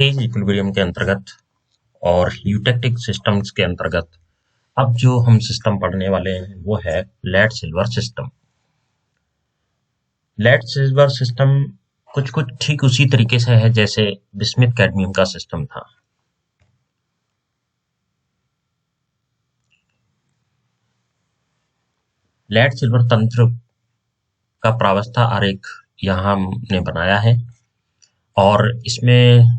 Phase equilibrium के अंतर्गत और यूटेक्टिक सिस्टम्स के अंतर्गत अब जो हम सिस्टम पढ़ने वाले हैं वो है lead silver system. Lead silver system कुछ कुछ ठीक उसी तरीके से है जैसे बिस्मिथ कैडमियम का सिस्टम था। लेड सिल्वर तंत्र का प्रावस्था आरेख यहाँ हमने बनाया है और इसमें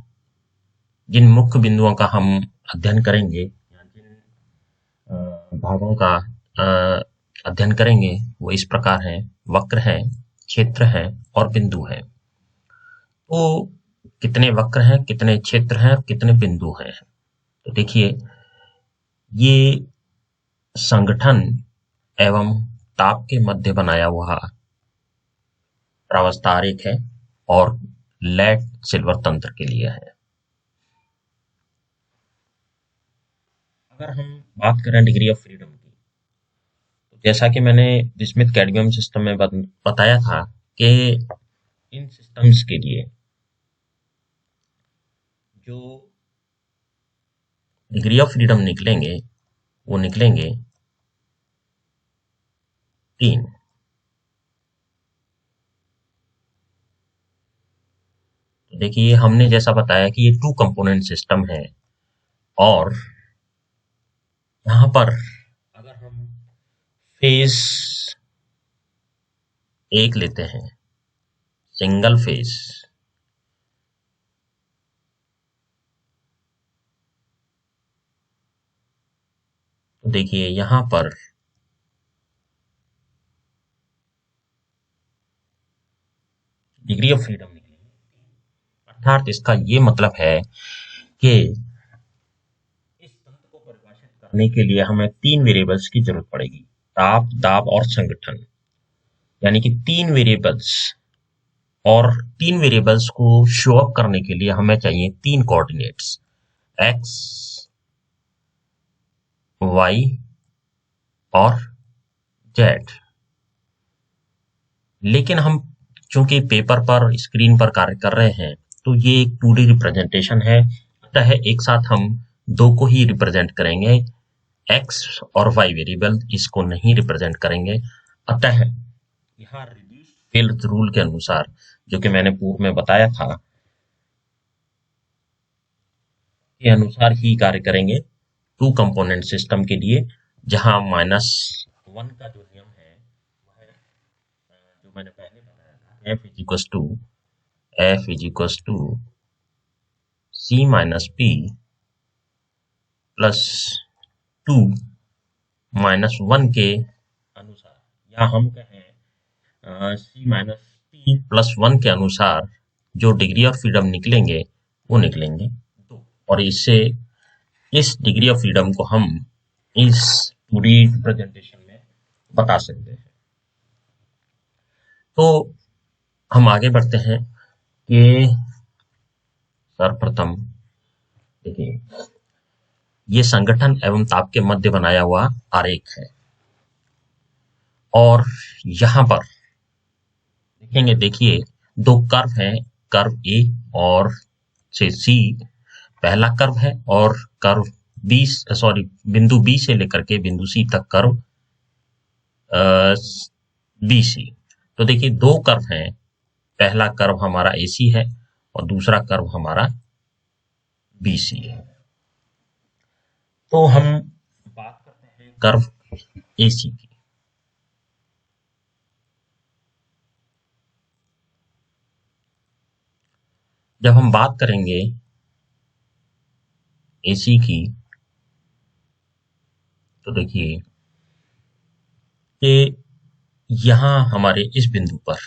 जिन मुख्य बिंदुओं का हम अध्ययन करेंगे या जिन भागों का अध्ययन करेंगे वो इस प्रकार हैं: वक्र है, क्षेत्र है और बिंदु है। तो कितने वक्र हैं, कितने क्षेत्र हैं और कितने बिंदु हैं? तो देखिए, ये संगठन एवं ताप के मध्य बनाया हुआ प्रावस्था आरेख है और लेड सिल्वर तंत्र के लिए है। अगर हम बात करें डिग्री ऑफ फ्रीडम की, तो जैसा कि मैंने बिस्मिथ कैडमियम सिस्टम में बताया था कि इन सिस्टम्स के लिए जो डिग्री ऑफ फ्रीडम निकलेंगे वो निकलेंगे 3। तो देखिए, हमने जैसा बताया कि ये 2 कंपोनेंट सिस्टम है और यहाँ पर अगर हम फेज 1 लेते हैं, सिंगल फेज, तो देखिए यहाँ पर डिग्री ऑफ फ्रीडम निकलेगी। अर्थात इसका ये मतलब है कि इस तंत्र को परिभाषित करने के लिए हमें 3 वेरिएबल्स की जरूरत पड़ेगी: ताप, दाब और संगठन। यानी कि 3 वेरिएबल्स, और 3 वेरिएबल्स को शो अप करने के लिए हमें चाहिए 3 कोऑर्डिनेट्स x, y और z। लेकिन हम चूंकि पेपर पर, स्क्रीन पर कार्य कर रहे हैं, तो ये एक 2D रिप्रेजेंटेशन है, अतः एक साथ हम 2 को ही रिप्रेजेंट करेंगे, x और y वेरिएबल इसको नहीं रिप्रेजेंट करेंगे। अतः यहाँ रिड्यूस्ड फील्ड रूल के अनुसार, जो कि मैंने पूर्व में बताया था, के अनुसार ही कार्य करेंगे 2 कंपोनेंट सिस्टम के लिए, जहां -1 का जो नियम है वह जो मैंने पहले बताया था, F is to C minus P plus 2 minus 1 के अनुसार, या हम कहें C माइनस P प्लस 1 के अनुसार जो डिग्री ऑफ फ्रीडम निकलेंगे वो निकलेंगे 2। और इससे इस डिग्री ऑफ फ्रीडम को हम इस पूरी प्रेजेंटेशन में बता सकते हैं। तो हम आगे बढ़ते हैं कि सर्वप्रथम देखिए, ये संगठन एवं ताप के मध्य बनाया हुआ आरेख है और यहां पर देखेंगे, देखिए 2 कर्व हैं, कर्व ए और से सी पहला कर्व है और कर्व बिंदु बी से लेकर के बिंदु सी तक कर्व बी सी। तो देखिए 2 कर्व हैं, पहला कर्व हमारा एसी है और दूसरा कर्व हमारा बीसी है। तो हम बात करते हैं कर्व एसी की। जब हम बात करेंगे एसी की, तो देखिए कि यहां हमारे इस बिंदु पर,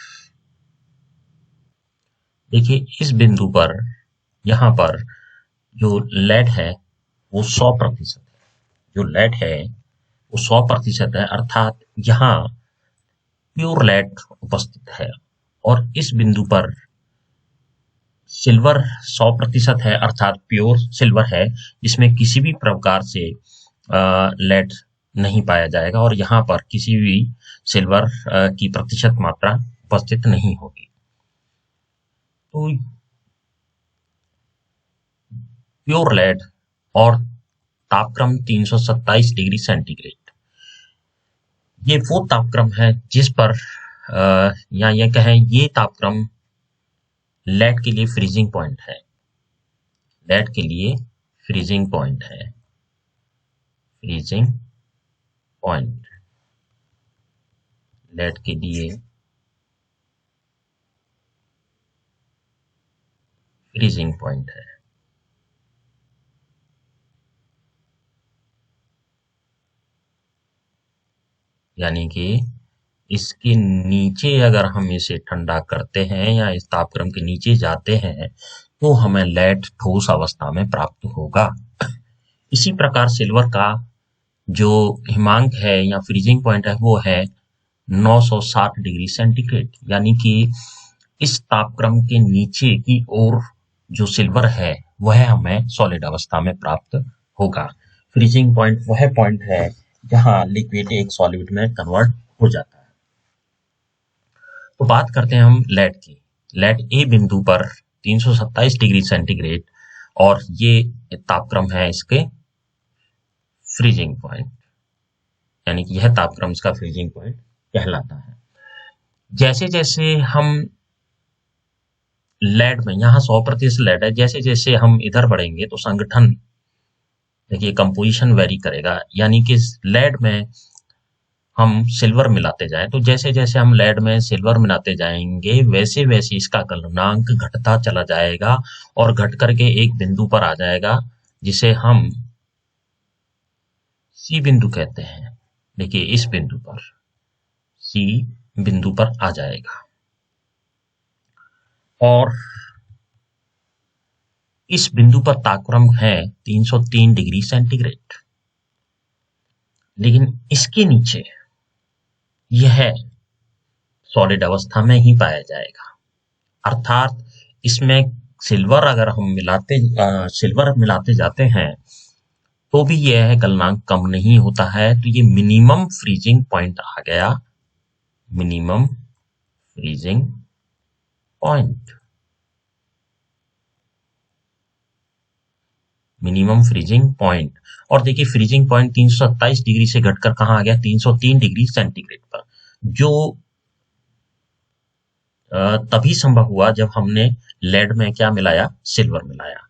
देखिए इस बिंदु पर यहां पर जो लेड है वो 100% है। जो लेड है वो 100% है, अर्थात यहाँ प्योर लेड उपस्थित है। और इस बिंदु पर सिल्वर 100% है, अर्थात प्योर सिल्वर है, इसमें किसी भी प्रकार से लेड नहीं पाया जाएगा और यहाँ पर किसी भी सिल्वर की प्रतिशत मात्रा उपस्थित नहीं होगी। तो प्योर लेड और तापक्रम 327 डिग्री सेंटीग्रेड। ये वो तापक्रम है जिस पर या ये कहें ये तापक्रम लेड के लिए फ्रीजिंग पॉइंट है। लेड के लिए फ्रीजिंग पॉइंट है। फ्रीजिंग पॉइंट लेड के लिए फ्रीजिंग पॉइंट है। यानी कि इसके नीचे अगर हम इसे ठंडा करते हैं या इस तापक्रम के नीचे जाते हैं तो हमें लेड ठोस अवस्था में प्राप्त होगा। इसी प्रकार सिल्वर का जो हिमांक है या फ्रीजिंग पॉइंट है वो है 960 डिग्री सेंटीग्रेड। यानी कि इस तापक्रम के नीचे की ओर जो सिल्वर है वह हमें सॉलिड अवस्था में प्राप्त होगा। फ्रीजिंग पॉइंट वह पॉइंट है जहां लिक्विड एक सॉलिड में कन्वर्ट हो जाता है। तो बात करते हैं हम लेड की। लेड ए बिंदु पर 327 डिग्री सेंटीग्रेड और ये तापक्रम है इसके फ्रीजिंग पॉइंट, यानी कि यह तापक्रम इसका फ्रीजिंग पॉइंट कहलाता है। जैसे जैसे हम लेड में, यहाँ 100% लेड है, जैसे जैसे हम इधर बढ़ेंगे तो संगठन देखिए कंपोजिशन वेरी करेगा। यानी कि लेड में हम सिल्वर मिलाते जाएं तो जैसे जैसे हम लेड में सिल्वर मिलाते जाएंगे वैसे वैसे इसका गलनांक घटता चला जाएगा और घट करके एक बिंदु पर आ जाएगा जिसे हम सी बिंदु कहते हैं। देखिए इस बिंदु पर सी बिंदु पर आ जाएगा और इस बिंदु पर तापक्रम है 303 डिग्री सेंटीग्रेड। लेकिन इसके नीचे यह सॉलिड अवस्था में ही पाया जाएगा। अर्थात इसमें सिल्वर अगर हम सिल्वर मिलाते जाते हैं तो भी यह गलनांक कम नहीं होता है। तो ये मिनिमम फ्रीजिंग पॉइंट आ गया। Minimum freezing point, minimum freezing point. और देखिए फ्रीजिंग पॉइंट 327 डिग्री से घटकर कहां आ गया, 303 डिग्री सेंटीग्रेड पर, जो तभी संभव हुआ जब हमने लेड में क्या मिलाया, सिल्वर मिलाया।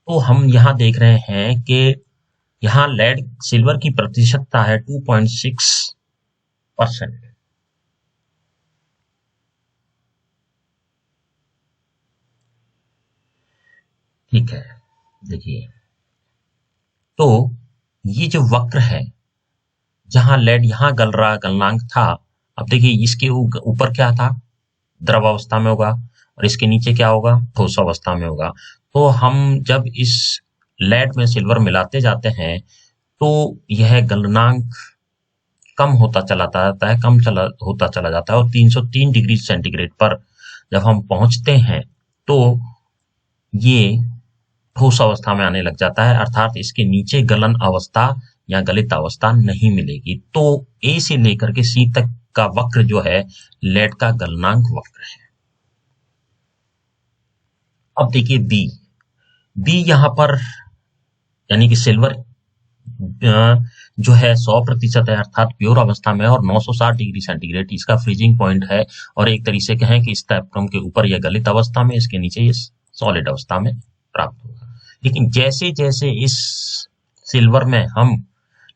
तो हम यहां देख रहे हैं कि यहां लेड सिल्वर की प्रतिशतता है 2.6%। ठीक है, देखिए तो ये जो वक्र है जहां लेड यहां गल रहा गलनांक था, अब देखिए इसके ऊपर क्या था, द्रव अवस्था में होगा और इसके नीचे क्या होगा, ठोस अवस्था में होगा। तो हम जब इस लेड में सिल्वर मिलाते जाते हैं तो यह गलनांक कम होता चला जाता है, होता चला जाता है और 303 डिग्री सेंटीग्रेड पर जब हम पहुंचते हैं तो ये ठोस अवस्था में आने लग जाता है। अर्थात इसके नीचे गलन अवस्था या गलित अवस्था नहीं मिलेगी। तो ए से लेकर के सी तक का वक्र जो है लेड का गलनांक वक्र है। अब देखिए बी यहां पर यानी कि सिल्वर जो है 100% है, अर्थात प्योर अवस्था में, और 960 डिग्री सेंटीग्रेड इसका फ्रीजिंग पॉइंट है। और एक तरीके से कहें कि इस तापक्रम के ऊपर यह गलित अवस्था में, इसके नीचे ये सॉलिड अवस्था में प्राप्त होगा। लेकिन जैसे जैसे इस सिल्वर में हम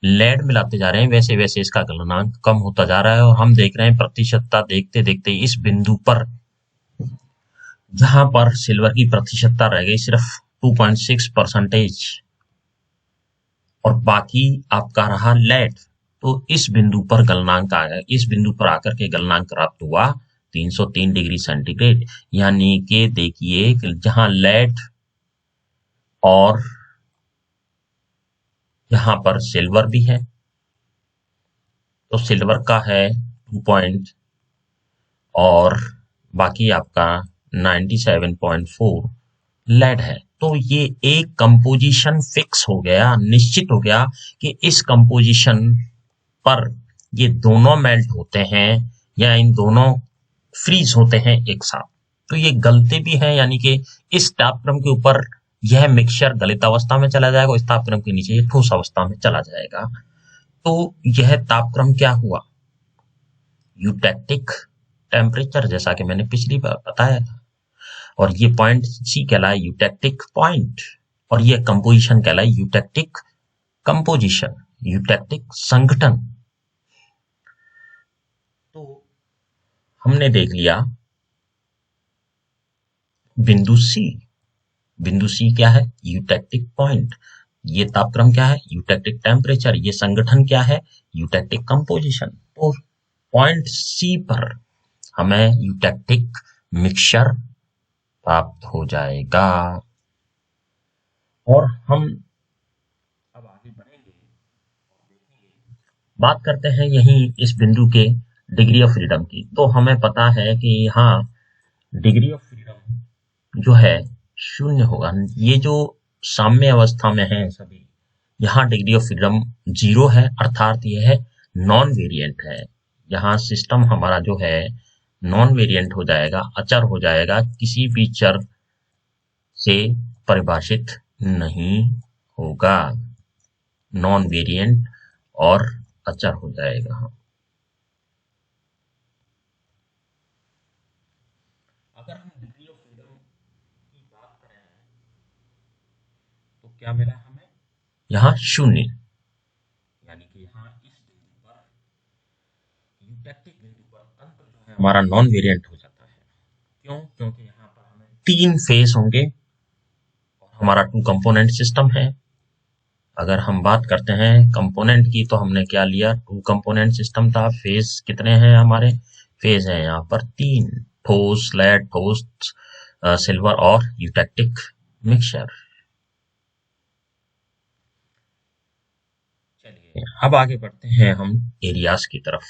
लेड मिलाते जा रहे हैं वैसे वैसे इसका गलनांक कम होता जा रहा है और हम देख रहे हैं प्रतिशतता देखते देखते इस बिंदु पर जहां पर सिल्वर की प्रतिशतता रह गई सिर्फ 2.6% और बाकी आपका रहा लेड, तो इस बिंदु पर गलनांक आ गया। इस बिंदु पर आकर के गलनांक प्राप्त हुआ 303 डिग्री सेंटीग्रेड। यानी कि देखिए जहां लेड और यहां पर सिल्वर भी है, तो सिल्वर का है 2 पॉइंट और बाकी आपका 97.4 लेड है। तो ये एक कंपोजिशन फिक्स हो गया, निश्चित हो गया कि इस कंपोजिशन पर ये दोनों मेल्ट होते हैं या इन दोनों फ्रीज होते हैं एक साथ। तो ये गलते भी हैं, यानी कि इस तापक्रम के ऊपर यह मिक्सचर गलित अवस्था में चला जाएगा, इस तापक्रम के नीचे ये ठोस अवस्था में चला जाएगा। तो यह तापक्रम क्या हुआ? यूटेक्टिक टेम्परेचर, जैसा कि मैंने पिछली बार बताया था। और ये पॉइंट सी कहलाए यूटेक्टिक पॉइंट, और ये कंपोजिशन कहलाए यूटेक्टिक कंपोजिशन, यूटेक्टिक संगठन। तो हमने देख लिया बिंदु सी। बिंदु सी क्या है? Eutectic point. ये तापक्रम क्या है? Eutectic temperature. ये संगठन क्या है? Eutectic composition. तो पॉइंट सी पर हमें यूटेक्टिक मिक्सचर प्राप्त हो जाएगा। और हम अब आगे बढ़ेंगे, बात करते हैं यहीं इस बिंदु के डिग्री ऑफ फ्रीडम की। तो हमें पता है कि यहाँ डिग्री ऑफ फ्रीडम जो है 0 होगा। ये जो साम्य अवस्था में है सभी, यहाँ डिग्री ऑफ फ्रीडम 0 है, अर्थात यह है नॉन वेरिएंट है। यहाँ सिस्टम हमारा जो है नॉन वेरिएंट हो जाएगा, अचर हो जाएगा, किसी भी चर से परिभाषित नहीं होगा, नॉन वेरिएंट और अचर हो जाएगा। अगर हम डिग्री ऑफ फ्रीडम की बात करें तो क्या मिला हमें? यहाँ 0, यानी कि यहाँ इस बिंदु पर, यूटेक्टिक बिंदु पर तंत्र जो है हमारा नॉन वेरिएंट हो जाता है। क्यों? क्योंकि यहाँ पर हमें 3 फेज होंगे और हमारा 2 कंपोनेंट सिस्टम है। अगर हम बात करते हैं कंपोनेंट की, तो हमने क्या लिया? 2 कंपोनेंट सिस्टम था। फेज कितने हैं हमारे? फेज है यहाँ पर 3, ठोस, फ्लैट, ठोस, सिल्वर और यूटेक्टिक मिक्सचर। चलिए अब आगे बढ़ते हैं हम एरियाज की तरफ।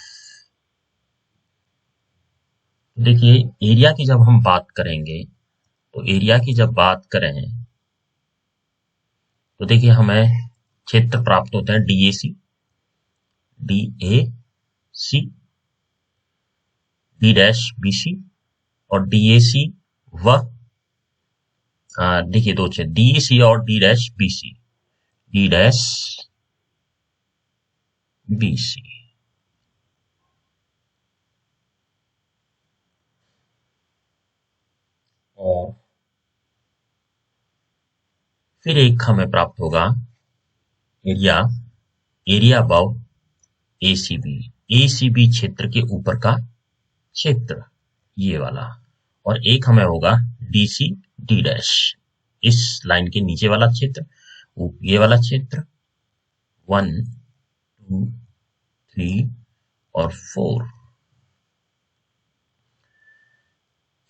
देखिए एरिया की जब हम बात करेंगे, तो एरिया की जब बात करें तो देखिए हमें क्षेत्र प्राप्त होता है DAC, DAC, D-BC और DAC व देखिए 2 क्षेत्र DAC और D-BC, D-BC। और फिर एक हमें प्राप्त होगा एरिया, एरिया अबाउ ACB क्षेत्र के ऊपर का क्षेत्र, ये वाला। और एक हमें होगा DC D', इस लाइन के नीचे वाला क्षेत्र, ये वाला क्षेत्र 1, 2, 3 और 4।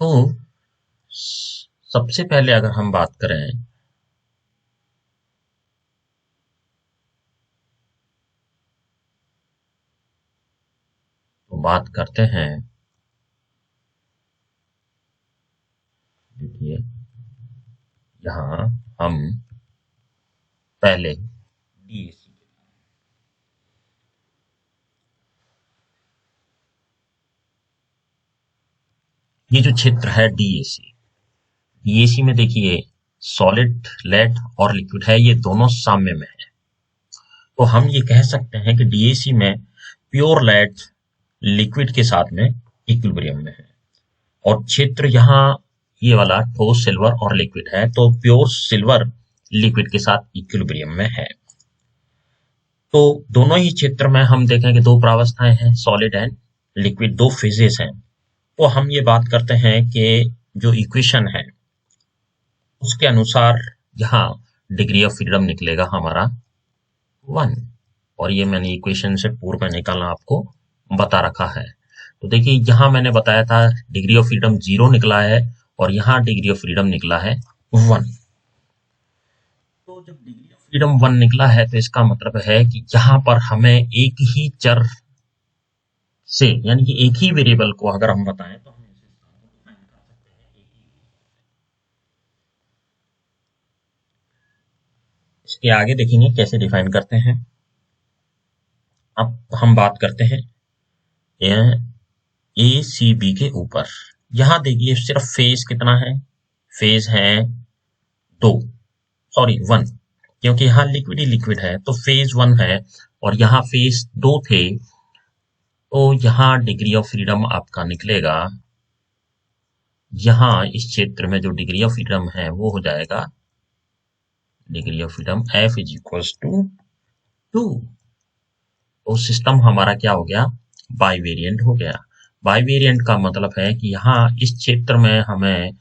तो सबसे पहले अगर हम बात करें तो बात करते हैं, देखिए यहाँ हम पहले DAC, ये जो क्षेत्र है DAC में देखिए सॉलिड, लेड और लिक्विड है, ये दोनों साम्य में है। तो हम ये कह सकते हैं कि DAC में प्योर लेड लिक्विड के साथ में इक्विलिब्रियम में है, और क्षेत्र यहाँ ये वाला ठोस, सिल्वर और लिक्विड है, तो प्योर सिल्वर लिक्विड के साथ इक्विलिब्रियम में है। तो दोनों ही क्षेत्र में हम देखें कि 2 प्रावस्थाएं हैं, सॉलिड एंड लिक्विड, 2 फेजेस हैं। तो हम ये बात करते हैं कि जो इक्वेशन है उसके अनुसार यहाँ डिग्री ऑफ फ्रीडम निकलेगा हमारा 1, और ये मैंने इक्वेशन से पूर्व में निकालना आपको बता रखा है। तो देखिए यहाँ मैंने बताया था डिग्री ऑफ फ्रीडम 0 निकला है, और यहाँ डिग्री ऑफ फ्रीडम निकला है 1। तो जब डिग्री ऑफ फ्रीडम 1 निकला है, तो इसका मतलब है कि यहाँ पर हमें एक ही चर से, यानी कि एक ही वेरिएबल को अगर हम बताएं तो हम इसे डिफाइन कर सकते हैं एक ही। इसके आगे देखेंगे कैसे डिफाइन करते हैं। अब हम बात करते हैं ACB के ऊपर। यहां देखिए सिर्फ फेज कितना है? फेज है 2, सॉरी 1, क्योंकि यहाँ लिक्विड ही लिक्विड है तो फेज 1 है और यहाँ फेज 2 थे, तो यहाँ डिग्री ऑफ फ्रीडम आपका निकलेगा, यहाँ इस क्षेत्र में जो डिग्री ऑफ फ्रीडम है वो हो जाएगा degree of freedom F is equals to 2। तो सिस्टम हमारा क्या हो गया, बाइवेरिएंट हो गया। बाइवेरिएंट का मतलब है कि यहाँ इस क्षेत्र में हमें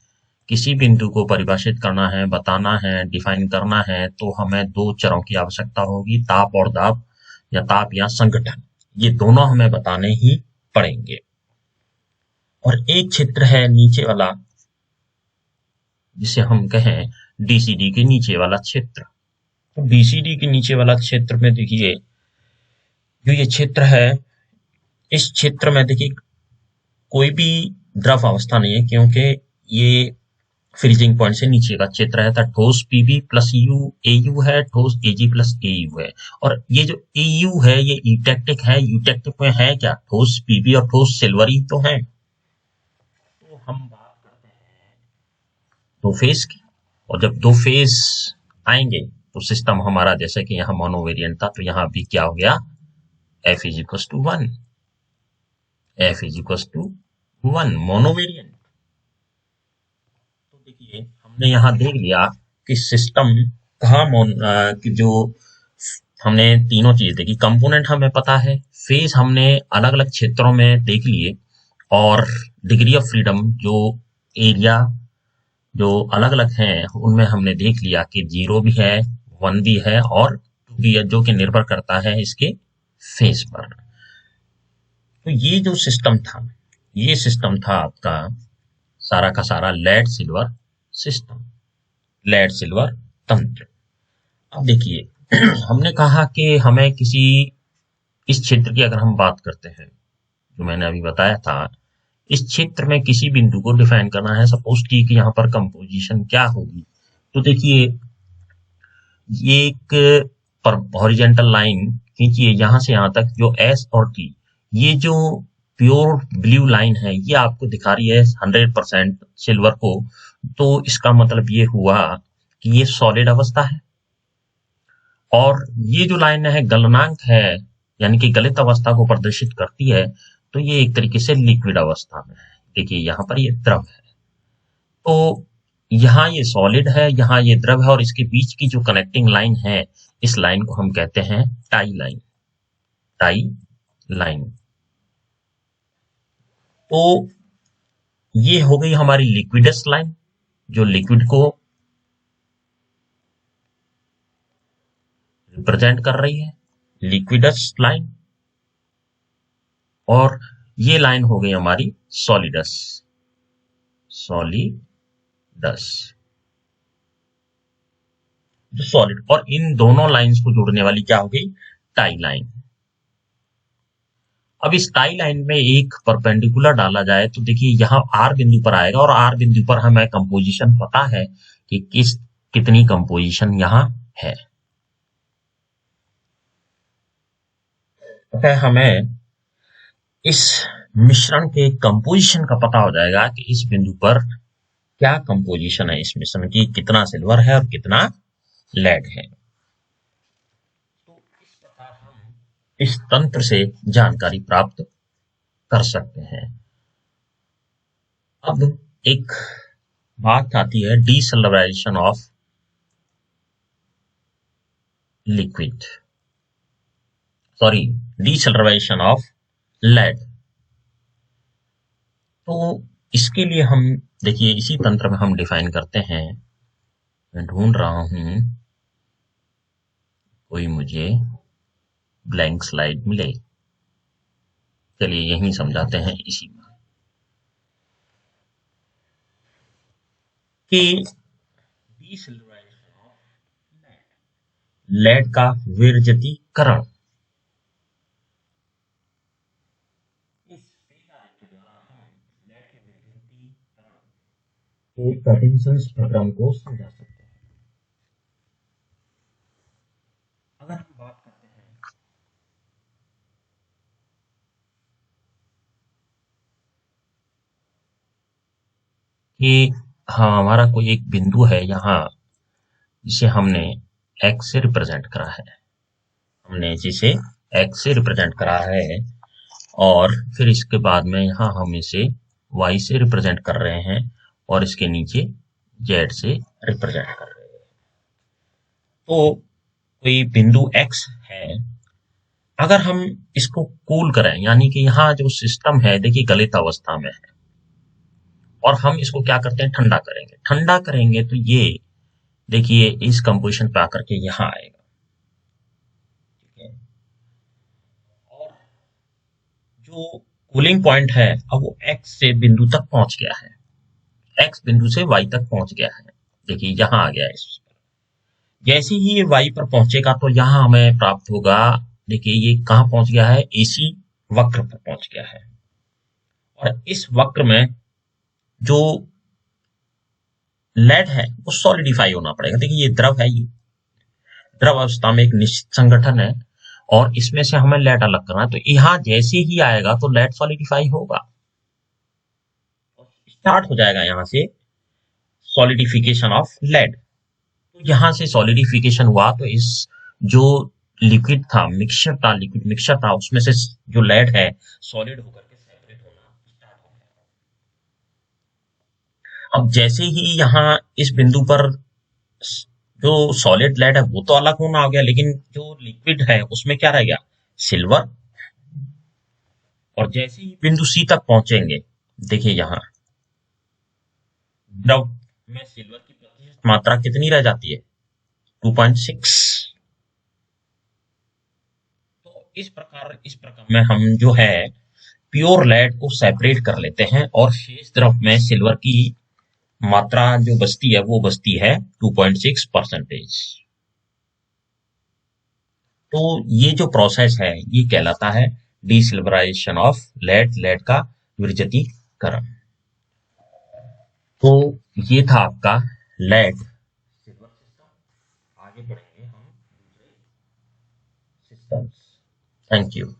किसी बिंदु को परिभाषित करना है, बताना है, डिफाइन करना है, तो हमें दो चरों की आवश्यकता होगी, ताप और दाब, या ताप या संगठन, ये दोनों हमें बताने ही पड़ेंगे। और एक क्षेत्र है नीचे वाला, जिसे हम कहें डीसीडी के नीचे वाला क्षेत्र। तो डीसीडी के नीचे वाला क्षेत्र में देखिए, जो ये क्षेत्र है, इस क्षेत्र में देखिए कोई भी द्रव अवस्था नहीं है, क्योंकि ये फ्रीजिंग पॉइंट से नीचे का क्षेत्र है, तो ठोस पीबी प्लस यू एयू है, ठोस एजी प्लस एयू है। और ये जो एयू है ये यूटेक्टिक है, यूटेक्टिक में है क्या, ठोस पीबी और ठोस सिल्वरी तो है। तो हम बात करते हैं दो फेज की, और जब दो फेज आएंगे तो सिस्टम हमारा, जैसे कि यहाँ मोनोवेरिएंट था, तो यहाँ भी क्या हो गया, F is equal to 1, F is equal to 1, monovariant. तो देखिए हमने यहाँ देख लिया कि सिस्टम कहाँ कि जो हमने तीनों चीज देखी, कंपोनेंट हमें पता है, फेज हमने अलग अलग क्षेत्रों में देख लिए, और डिग्री ऑफ फ्रीडम जो एरिया जो अलग अलग हैं उनमें हमने देख लिया कि 0 भी है, 1 भी है और 2 भी है, जो कि निर्भर करता है इसके फेज पर। तो ये जो सिस्टम था, ये सिस्टम था आपका सारा का सारा lead silver system, lead silver तंत्र। अब देखिए हमने कहा कि हमें किसी इस क्षेत्र की अगर हम बात करते हैं, जो मैंने अभी बताया था, इस क्षेत्र में किसी बिंदु को डिफाइन करना है, सपोज की कि यहाँ पर कंपोजिशन क्या होगी। तो देखिए ये एक हॉरिजेंटल लाइन खींचिए यहाँ से यहाँ तक, जो एस और टी, ये जो प्योर ब्लू लाइन है ये आपको दिखा रही है 100% सिल्वर को, तो इसका मतलब ये हुआ कि ये सॉलिड अवस्था है। और ये जो लाइन है गलनांक है, यानी कि गलित अवस्था को प्रदर्शित करती है, तो ये एक तरीके से लिक्विड अवस्था में है। देखिए यहाँ पर ये द्रव है, तो यहाँ ये सॉलिड है, यहाँ ये द्रव है, और इसके बीच की जो कनेक्टिंग लाइन है, इस लाइन को हम कहते हैं टाई लाइन, टाई लाइन। तो ये हो गई हमारी लिक्विडस लाइन, जो लिक्विड को रिप्रेजेंट कर रही है, लिक्विडस लाइन। और ये लाइन हो गई हमारी सॉलिडस, सॉलिडस जो सॉलिड, और इन दोनों लाइंस को जोड़ने वाली क्या हो गई, टाई लाइन। अब इस टाई लाइन में एक परपेंडिकुलर डाला जाए तो देखिए यहाँ आर बिंदु पर आएगा, और आर बिंदु पर हमें कंपोजिशन पता है कि कितनी कंपोजिशन यहाँ है। अतः हमें इस मिश्रण के कंपोजिशन का पता हो जाएगा कि इस बिंदु पर क्या कंपोजिशन है इस मिश्रण की, कितना सिल्वर है और कितना लेड है। तो इस प्रकार हम इस तंत्र से जानकारी प्राप्त कर सकते हैं। अब एक बात आती है desilverization of liquid, sorry desilverization of lead. तो इसके लिए हम देखिए इसी तंत्र में हम डिफाइन करते हैं, मैं ढूंढ रहा हूं कोई मुझे ब्लैंक स्लाइड मिले, चलिए यही समझाते हैं इसी में कि डीसल्वराइजेशन ऑफ लेड का विरजतीकरण पार्किंसंस प्रक्रम को समझा सकते हैं। अगर हम बात करते हैं कि हाँ हमारा कोई एक बिंदु है यहाँ, जिसे हमने x से रिप्रेजेंट करा है, और फिर इसके बाद में यहाँ हम इसे y से रिप्रेजेंट कर रहे हैं और इसके नीचे z से रिप्रेजेंट कर रहे हैं। तो कोई बिंदु x है, अगर हम इसको कूल करें, यानी कि यहाँ जो सिस्टम है देखिए गलित अवस्था में है, और हम इसको क्या करते हैं, ठंडा करेंगे तो ये देखिए इस कंपोजिशन पे आकर के यहाँ आएगा। ठीक है, और जो कूलिंग पॉइंट है अब वो x से बिंदु तक पहुंच गया है, x बिंदु से y तक पहुंच गया है। देखिए यहाँ आ गया है। इस पर जैसे ही ये y पर पहुंचेगा तो यहाँ हमें प्राप्त होगा, देखिए ये कहाँ पहुंच गया है, AC वक्र पर पहुंच गया है। और इस वक्र में जो लेड है वो सॉलिडिफाई होना पड़ेगा। देखिए ये द्रव है, ये द्रव अवस्था में एक निश्चित संगठन है और इसमें से हमें लेड अलग करना है। तो यहाँ जैसे ही आएगा तो लेड सॉलिडिफाई होगा, स्टार्ट हो जाएगा यहाँ से सॉलिडिफिकेशन ऑफ लेड। तो यहाँ से सॉलिडिफिकेशन हुआ तो इस जो लिक्विड मिक्सचर था उसमें से जो लेड है सॉलिड होकर के सेपरेट होना स्टार्ट हो गया। अब जैसे ही यहाँ इस बिंदु पर जो सॉलिड लेड है वो तो अलग होना हो गया, लेकिन जो लिक्विड है उसमें क्या रह गया, सिल्वर। और जैसे ही बिंदु सी तक पहुंचेंगे, देखिए यहाँ द्रव में सिल्वर की प्रतिशत मात्रा कितनी रह जाती है, 2.6। तो इस प्रकार में हम जो है प्योर लेड को सेपरेट कर लेते हैं और शेष द्रव में सिल्वर की मात्रा जो बचती है वो बचती है 2.6%। तो ये जो प्रोसेस है ये कहलाता है डीसिल्वराइजेशन ऑफ लेड का विरजतीकरण। तो ये था आपका लेड सिल्वर सिस्टम। आगे बढ़ेंगे हम दूसरे सिस्टम्स। Thank you.